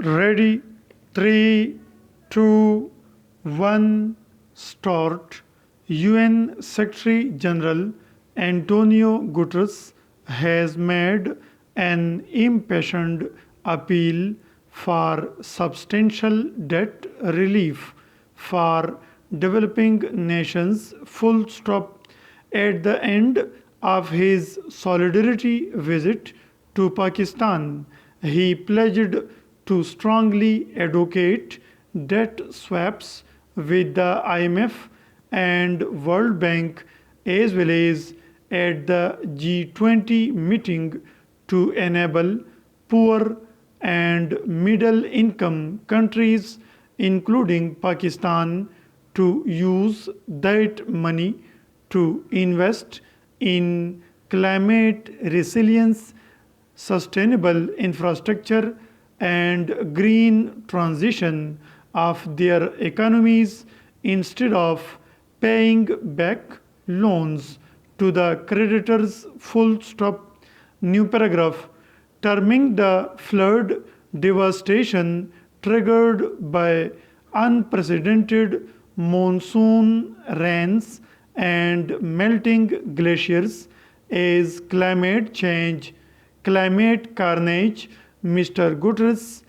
Ready? 3, 2, 1, start. UN Secretary General Antonio Guterres has made an impassioned appeal for substantial debt relief for developing nations full stop at the end of his solidarity visit to Pakistan. He pledged to strongly advocate debt swaps with the IMF and World Bank as well as at the G20 meeting to enable poor and middle income countries, including Pakistan, to use that money to invest in climate resilience, sustainable infrastructure, and green transition of their economies instead of paying back loans to the creditors. Full stop. New paragraph. Terming the flood devastation triggered by unprecedented monsoon rains and melting glaciers as climate carnage. Mr. Guterres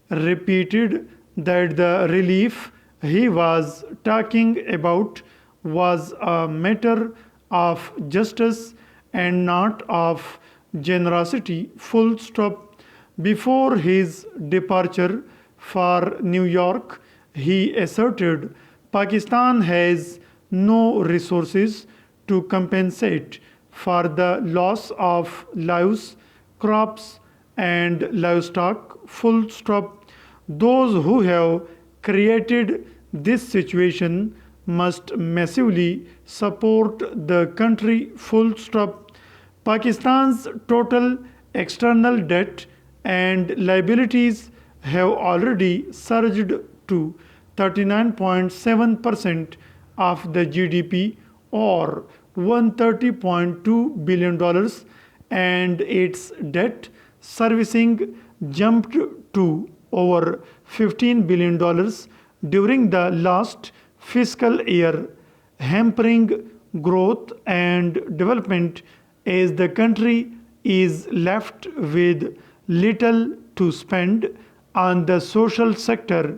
repeated that the relief he was talking about was a matter of justice and not of generosity. Full stop. Before his departure for New York, he asserted Pakistan has no resources to compensate for the loss of lives, crops, and livestock. Full stop. Those who have created this situation must massively support the country. Full stop. Pakistan's total external debt and liabilities have already surged to 39.7% of the GDP or $130.2 billion, and its debt servicing jumped to over $15 billion during the last fiscal year, hampering growth and development as the country is left with little to spend on the social sector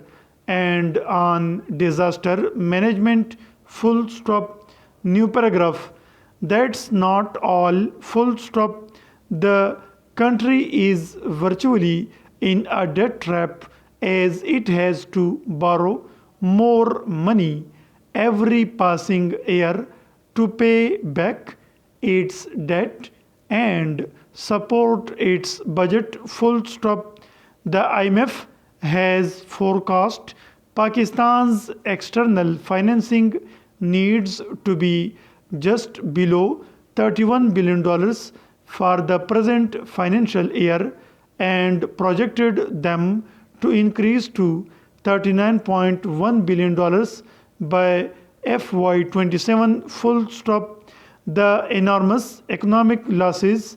and on disaster management. Full stop. New paragraph. That's not all. Full stop. The country is virtually in a debt trap as it has to borrow more money every passing year to pay back its debt and support its budget. Full stop. The IMF has forecast Pakistan's external financing needs to be just below $31 billion for the present financial year and projected them to increase to $39.1 billion by FY27. Full stop. The enormous economic losses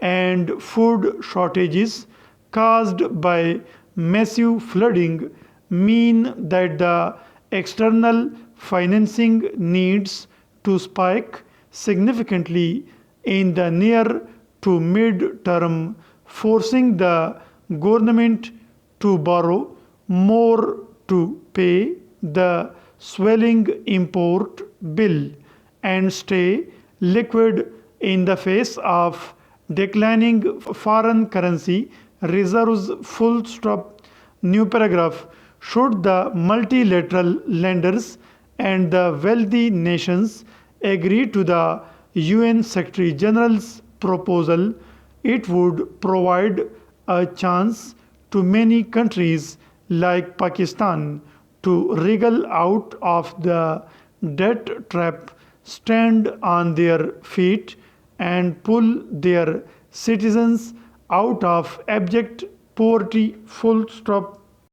and food shortages caused by massive flooding mean that the external financing needs to spike significantly in the near to mid-term, forcing the government to borrow more to pay the swelling import bill and stay liquid in the face of declining foreign currency reserves. Full stop. New paragraph. Should the multilateral lenders and the wealthy nations agree to the UN Secretary General's proposal, it would provide a chance to many countries like Pakistan to wriggle out of the debt trap, stand on their feet, and pull their citizens out of abject poverty. Full stop.